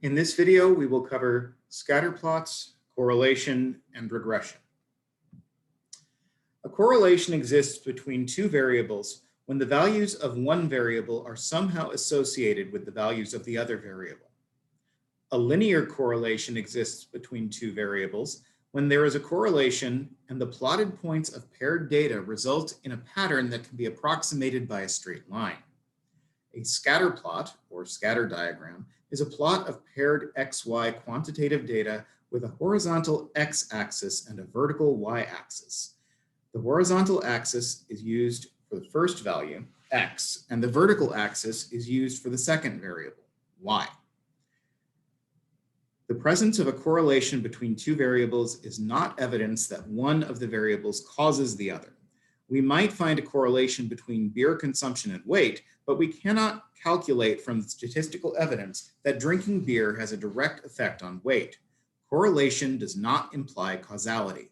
In this video, we will cover scatterplots, correlation, and regression. A correlation exists between two variables when the values of one variable are somehow associated with the values of the other variable. A linear correlation exists between two variables when there is a correlation and the plotted points of paired data result in a pattern that can be approximated by a straight line. A scatterplot, or scatter diagram, is a plot of paired XY quantitative data with a horizontal x-axis and a vertical y-axis. The horizontal axis is used for the first value, x, and the vertical axis is used for the second variable, y. The presence of a correlation between two variables is not evidence that one of the variables causes the other. We might find a correlation between beer consumption and weight, but we cannot calculate from statistical evidence that drinking beer has a direct effect on weight. Correlation does not imply causality.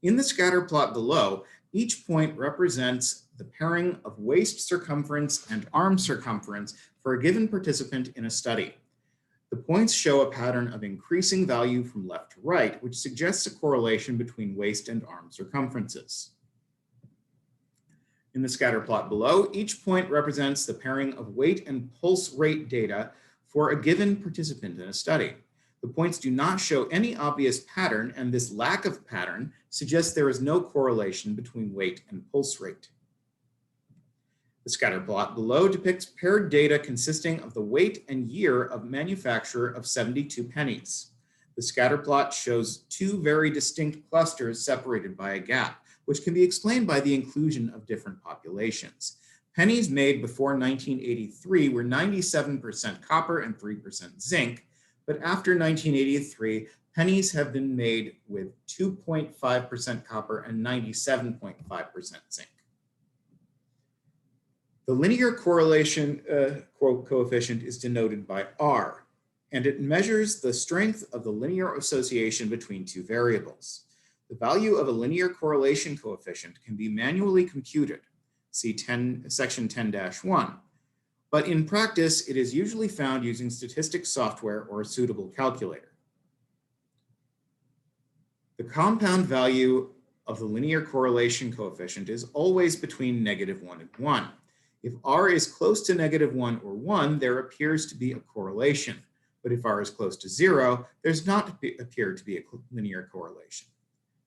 In the scatter plot below, each point represents the pairing of waist circumference and arm circumference for a given participant in a study. The points show a pattern of increasing value from left to right, which suggests a correlation between waist and arm circumferences. In the scatter plot below, each point represents the pairing of weight and pulse rate data for a given participant in a study. The points do not show any obvious pattern, and this lack of pattern suggests there is no correlation between weight and pulse rate. The scatter plot below depicts paired data consisting of the weight and year of manufacture of 72 pennies. The scatter plot shows two very distinct clusters separated by a gap, which can be explained by the inclusion of different populations. Pennies made before 1983 were 97% copper and 3% zinc, but after 1983, pennies have been made with 2.5% copper and 97.5% zinc. The linear correlation coefficient is denoted by R, and it measures the strength of the linear association between two variables. The value of a linear correlation coefficient can be manually computed, see section 10-1, but in practice, it is usually found using statistics software or a suitable calculator. The compound value of the linear correlation coefficient is always between -1 and 1. If R is close to -1 or 1, there appears to be a correlation, but if R is close to 0, there's not appear to be a linear correlation.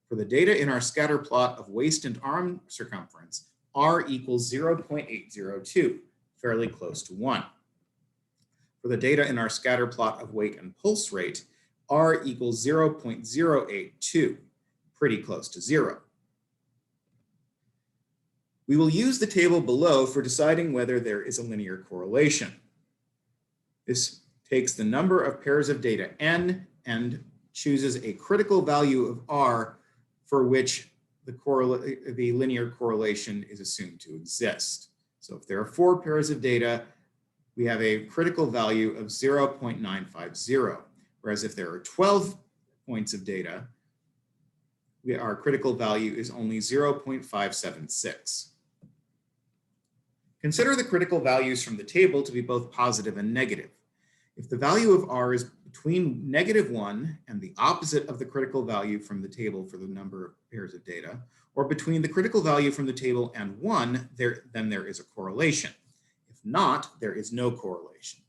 For the data in our scatter plot of waist and arm circumference, R equals 0.802, fairly close to 1. For the data in our scatter plot of weight and pulse rate, R equals 0.082, pretty close to 0. We will use the table below for deciding whether there is a linear correlation. This takes the number of pairs of data n and chooses a critical value of R for which the linear correlation is assumed to exist. So if there are 4 pairs of data, we have a critical value of 0.950, whereas if there are 12 points of data, our critical value is only 0.576. Consider the critical values from the table to be both positive and negative. If the value of R is between -1 and the opposite of the critical value from the table for the number of pairs of data, or between the critical value from the table and 1, then there is a correlation. If not, there is no correlation.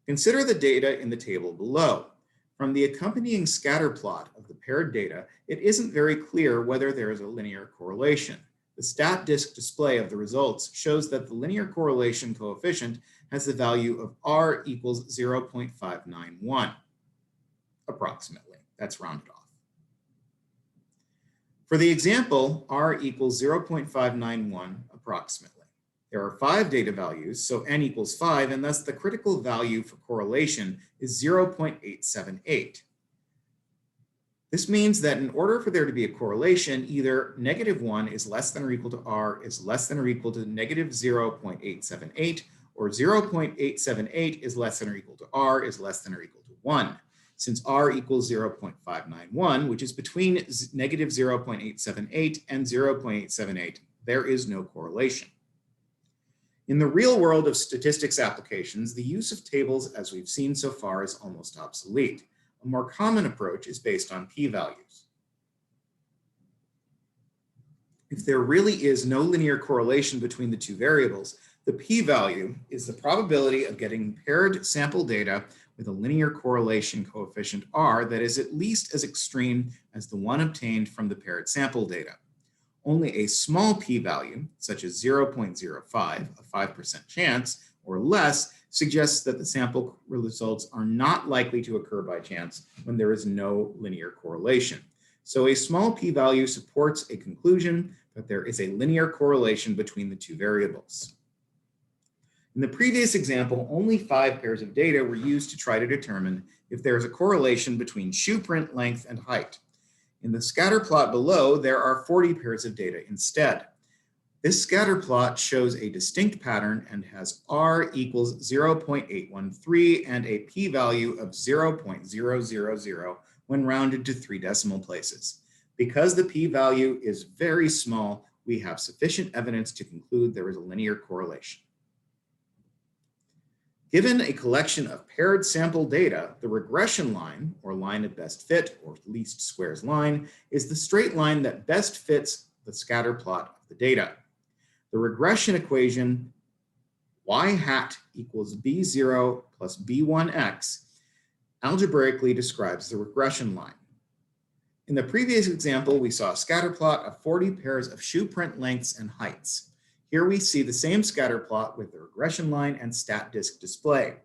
Consider the data in the table below. From the accompanying scatter plot of the paired data, it isn't very clear whether there is a linear correlation. The stat disk display of the results shows that the linear correlation coefficient has the value of R equals 0.591, approximately. That's rounded off. For the example, R equals 0.591 approximately. There are 5 data values, so n equals 5, and thus the critical value for correlation is 0.878. This means that in order for there to be a correlation, either -1 is less than or equal to R is less than or equal to -0.878, or 0.878 is less than or equal to R is less than or equal to 1. Since R equals 0.591, which is between -0.878 and 0.878, there is no correlation. In the real world of statistics applications, the use of tables, as we've seen so far, is almost obsolete. A more common approach is based on p-values. If there really is no linear correlation between the two variables, the p-value is the probability of getting paired sample data with a linear correlation coefficient r that is at least as extreme as the one obtained from the paired sample data. Only a small p-value, such as 0.05, a 5% chance, or less, suggests that the sample results are not likely to occur by chance when there is no linear correlation. So a small p-value supports a conclusion that there is a linear correlation between the two variables. In the previous example, only 5 pairs of data were used to try to determine if there is a correlation between shoe print length and height. In the scatter plot below, there are 40 pairs of data instead. This scatter plot shows a distinct pattern and has r equals 0.813 and a p-value of 0.000 when rounded to 3 decimal places. Because the p-value is very small, we have sufficient evidence to conclude there is a linear correlation. Given a collection of paired sample data, the regression line, or line of best fit, or least squares line, is the straight line that best fits the scatter plot of the data. The regression equation y hat equals b0 plus b1x algebraically describes the regression line. In the previous example, we saw a scatter plot of 40 pairs of shoe print lengths and heights. Here we see the same scatter plot with the regression line and stat disk display.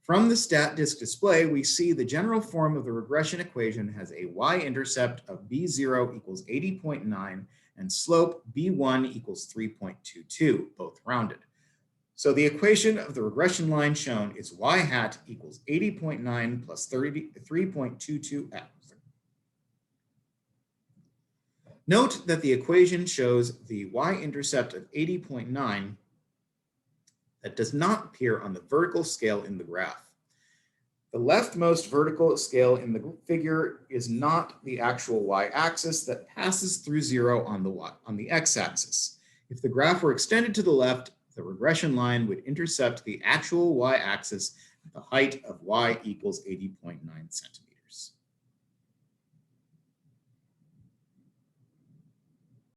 From the stat disk display, we see the general form of the regression equation has a y-intercept of b0 equals 80.9 and slope b1 equals 3.22, both rounded. So the equation of the regression line shown is y hat equals 80.9 plus 3.22x. Note that the equation shows the y-intercept of 80.9 that does not appear on the vertical scale in the graph. The leftmost vertical scale in the figure is not the actual y-axis that passes through 0 on the x-axis. If the graph were extended to the left, the regression line would intercept the actual y-axis at the height of y equals 80.9 centimeters.